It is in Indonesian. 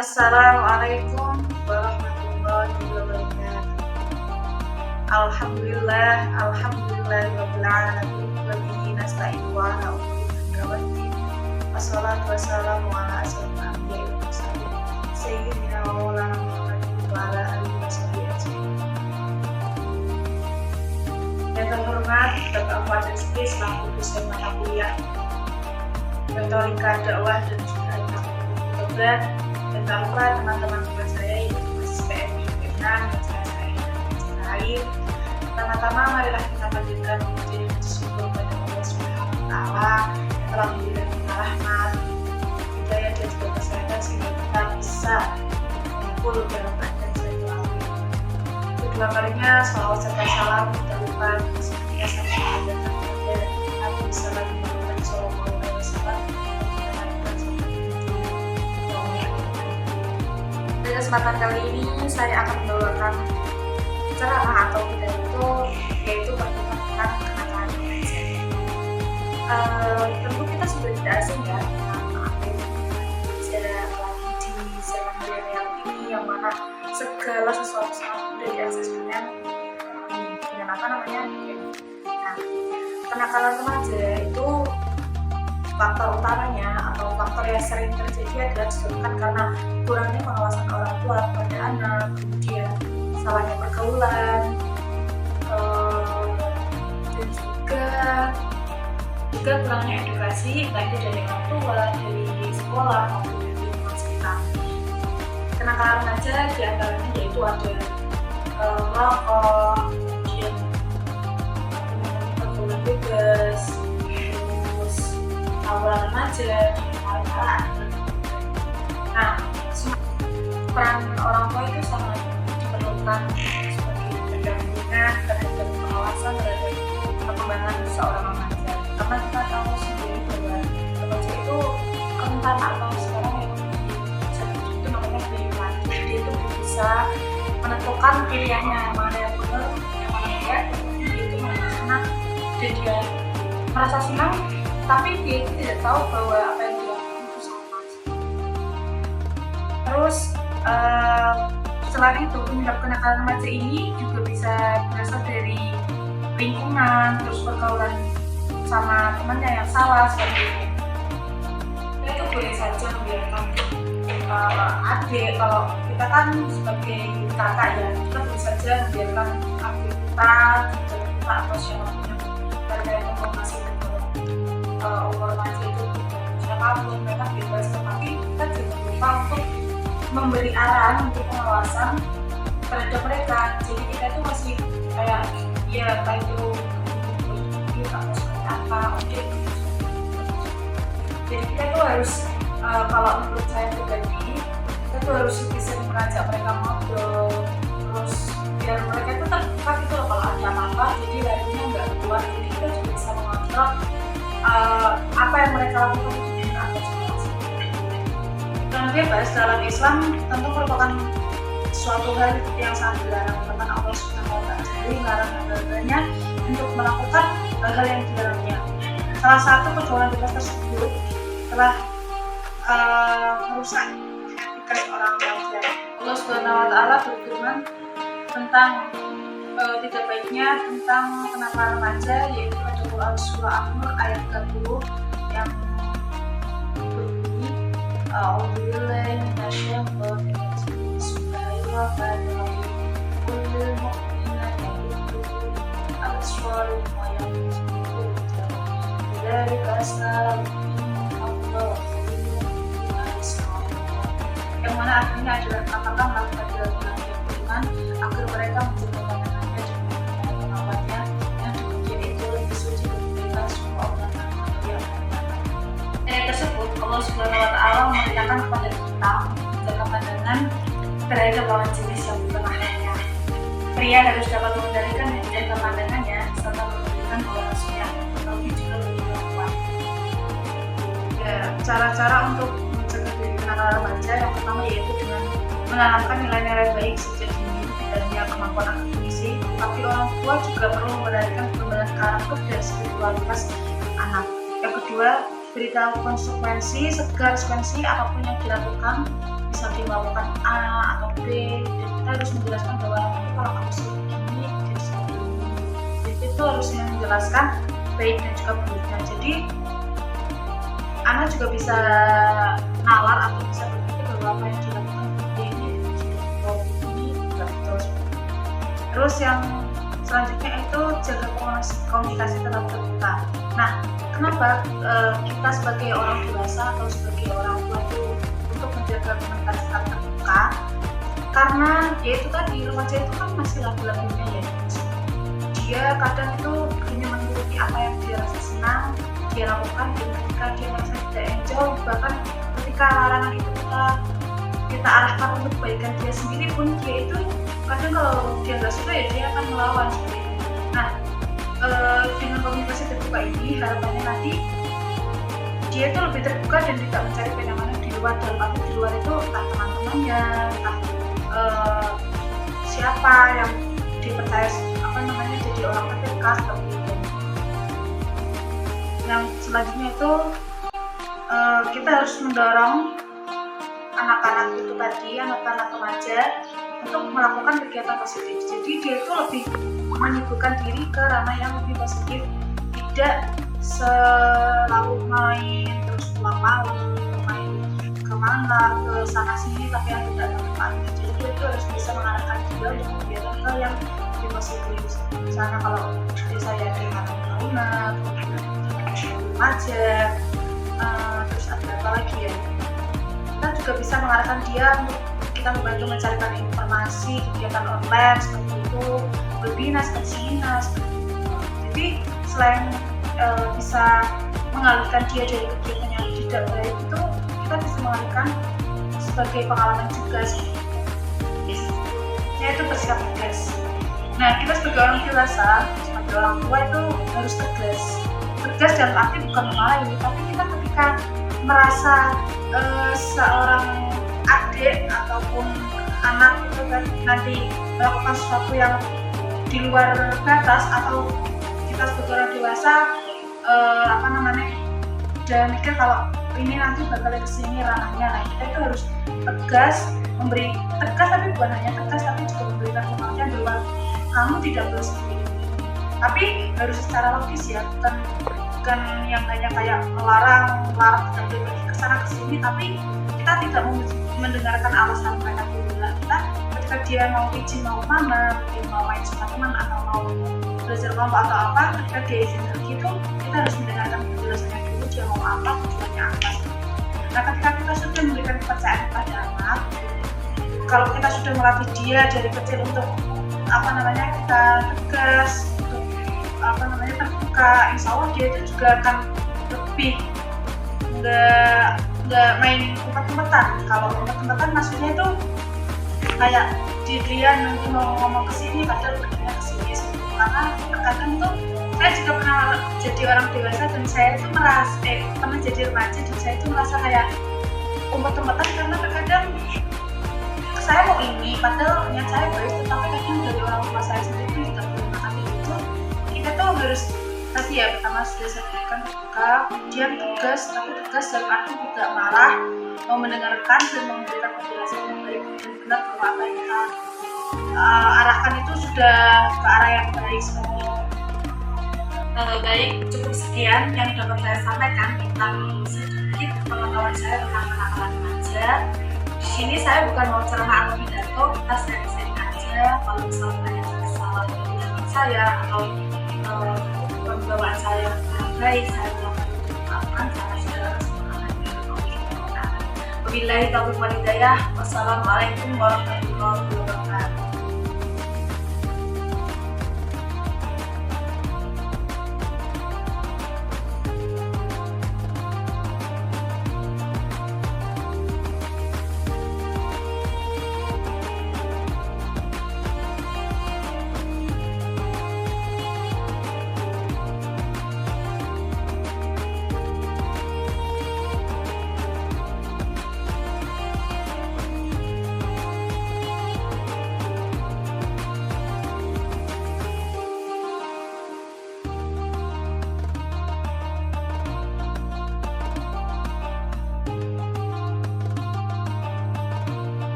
Assalamualaikum warahmatullahi wabarakatuh. Alhamdulillahirabbil alamin wa bihi nasta'inu wa ala umuri dunya waddin. Wassalatu wassalamu ala asyrofil anbiya'i wal mursalin sayyidina wa maulana Muhammadin wa ala alihi washabihi ajmain. Yang terhormat Bapak Fadil Rizky selaku dosen mata kuliah Retorika Dakwah dan juga Tobat, dan tak lupa teman-teman juga saya yang masih PMI Vietnam dan saya yang lain. Pertama-tama marilah kita panjatkan puji dan syukur kepada Allah Subhanahu wa Ta'ala yang telah memberikan kita rahmat, hidayah dan juga kesehatan sehingga kita bisa mengumpul dalam keadaan sehat. Kedua kalinya salawat serta salam tak lupa semoga sampai kepada Nabi Sallallahu Alaihi Wasallam. Pada kesempatan kali ini saya akan membawakan ceramah atau pidato yaitu tentang kenakalan remaja. Tentu kita sudah tidak asing ya dengan apa yang terjadi lagi di zaman milenial ini, yang mana segala sesuatu sangat mudah diakses dengan apa namanya. Nah, kenakalan remaja itu faktor utamanya atau faktor yang sering terjadi adalah disebabkan karena kurangnya pengawasan orang tua kepada anak, kemudian salahnya pergaulan, dan juga kurangnya edukasi baik dari orang tua, dari sekolah maupun dari lingkungan sekitar. Kenakalan remaja diantaranya yaitu ada merokok, kemudian pergaulan bebas, awal remaja, hal-hal. Nah, peran orang tua itu sangat diperlukan sebagai pendampingan terhadap pengawasan terhadap perkembangan seorang remaja. Karena kita tahu sendiri bahwa remaja itu rentan atau sekarang yang itu namanya pilihan. Jadi itu bisa menentukan pilihannya yang mana yang benar, yang mana enggak. Dia itu senang dan dia merasa senang, tapi dia itu tidak tahu bahwa apa yang dilakukan itu salah. Terus selain itu penyebab kenakalan remaja ini juga bisa berasal dari lingkungan, terus pergaulan sama temannya yang salah seperti itu. Kita itu boleh saja membiarkan adik, kalau kita kan sebagai kakak ya, kita boleh saja membiarkan adik kita atau siapapun yang informasi umur remaja itu siapapun mereka bebas, tetapi kita juga lupa untuk memberi arahan untuk pengawasan terhadap mereka. Jadi kita itu masih kayak ya kayak itu atau seperti apa, oke. Jadi kita tuh harus kalau menurut saya pribadi, kita tuh harus bisa mengajak mereka ngobrol, terus biar mereka itu terbuka gitu loh kalau ada apa-apa, jadi larinya nggak keluar. Jadi kita juga bisa mengontrol apa yang mereka lakukan itu benar atau salah. Dan bebas dalam Islam tentu merupakan suatu hal yang sangat dilarang, karena Allah Subhanahu wa Ta'ala melarang hambanya untuk melakukan hal-hal yang dilarangnya. Salah satu pergaulan bebas tersebut telah merusak etika seorang remaja. Allah Subhanahu wa Ta'ala berfirman tentang tidak baiknya tentang kenakalan remaja, yaitu pada Quran surah An-Nur ayat 30 yang berbunyi A'udzubillahi minasyaitonir rajim. Bismillahirrahmanirrahim. Kullil mu'minina yaghuddu min absarihim wa yahfazu dzalika asna Allah. Yang mana artinya adalah katakanlah kepada orang yang beriman agar mereka menjaga pandangannya dan mengenai pengawasannya yang demikian itu lebih suci dan bebas semua orang yang ayat tersebut Allah Subhanahu wa Ta'ala memerintahkan kepada kita menjaga pandangan terhadap lawan jenis yang bukan ahlaknya. Pria harus dapat mengendalikan dan menjaga pandangannya serta memberikan pengawasannya, terlebih juga bagi perempuan. Ya, cara-cara untuk mencegah dari kenakalan remaja yang pertama yaitu dengan menanamkan nilai-nilai baik sejak dini dan kemampuan akademisi, tapi orang tua juga perlu mengendalikan perkembangan karakter dan spiritualitas anak. Yang kedua, beritahu konsekuensi apapun yang dilakukan misal dia melakukan A atau B, dan kita harus menjelaskan bahwa nanti kalau kamu seperti ini jadi seperti ini. Jadi itu harus menjelaskan baik dan juga buruknya. Jadi anak juga bisa nalar atau bisa berpikir bahwa apa yang dilakukan dia ini tidak betul. Terus yang selanjutnya itu jaga komunikasi tetap terbuka. Nah, kenapa kita sebagai orang dewasa atau sebagai orang tua itu untuk menjaga komunikasi tetap terbuka? Karena ya itu tadi, remaja itu kan masih lagu-lagunya ya. Dia kadang itu hanya menuruti apa yang dia rasa senang dia lakukan, dan ketika dia merasa tidak enjoy, bahkan ketika larangan itu kita arahkan untuk kebaikan dia sendiri pun, dia itu kadang kalau dia nggak suka ya dia akan melawan seperti itu. Nah, dengan komunikasi terbuka ini harapannya nanti dia itu lebih terbuka dan tidak mencari kenyamanan di luar. Dalam arti di luar itu entah teman-temannya, entah siapa yang dipercaya jadi orang terdekat seperti itu. Yang selanjutnya itu kita harus mendorong anak-anak itu tadi, anak-anak remaja untuk melakukan kegiatan positif. Jadi dia itu lebih menyibukkan diri ke ranah yang lebih positif, tidak selalu main terus pulang malam, main kemana ke sana sini tapi yang tidak tepat. Jadi dia itu harus bisa mengarahkan dia untuk kegiatan ke yang lebih positif. Misalnya kalau saya dengan anak remaja, terus ada apa lagi ya? Kita juga bisa mengarahkan dia untuk kita membantu mencarikan informasi kegiatan online seperti itu, webinar, seminar seperti itu. Jadi selain bisa mengalihkan dia dari kegiatan yang tidak baik itu, kita bisa mengalihkan sebagai pengalaman juga yaitu bersikap tegas. Nah, kita sebagai orang dewasa, sebagai orang tua itu harus tegas dalam arti bukan memarahi, tapi kita ketika merasa seorang adik ataupun anak itu kan nanti melakukan sesuatu yang di luar batas, atau kita sebagai orang dewasa udah mikir kalau ini nanti bakal kesini ranahnya. Nah, kita itu harus tegas, memberi tegas, tapi bukan hanya tegas tapi juga memberikan pengertian bahwa kamu tidak boleh seperti ini, tapi harus secara logis ya, bukan yang hanya kayak melarang tidak boleh pergi ke sana kesini, tapi kita tidak mendengarkan alasan mereka dulu. Kita ketika dia mau izin mau mana, dia mau main sama teman atau mau belajar kelompok atau apa, ketika dia izin begitu, kita harus mendengarkan penjelasannya dulu, dia mau apa, tujuannya apa. Nah, ketika kita sudah memberikan kepercayaan kepada anak, kalau kita sudah melatih dia dari kecil untuk kita tegas, untuk terbuka, insya Allah dia itu juga akan lebih nggak main umpet-umpetan. Kalau umpet-umpetan maksudnya itu kayak dia nanti mau ngomong kesini padahal perginya kesini. Karena terkadang tuh saya juga pernah jadi orang dewasa dan saya itu pernah jadi remaja dan saya itu merasa kayak umpet-umpetan, karena terkadang saya mau ini padahal niat saya baik, tetapi kadang dari orang tua saya sendiri tidak menggunakan itu. Kita tuh harus tadi ya, pertama sudah saya berikan terbuka, kemudian tegas, tapi tegas dalam arti tidak marah, mau mendengarkan dan memberikan penjelasan yang baik dan benar bahwa apa yang kita arahkan itu sudah ke arah yang baik seperti itu. Baik, cukup sekian yang dapat saya sampaikan tentang sedikit pengetahuan saya tentang anak-anak remaja. Di sini saya bukan mau ceramah atau pidato, kita sharing aja. Kalau misalnya ada kesalahan dari saya atau pembawaan saya yang baik, saya melakukan cara segala semuanya. Wabillahi taufiq wal hidayah. Wassalamualaikum warahmatullahi wabarakatuh.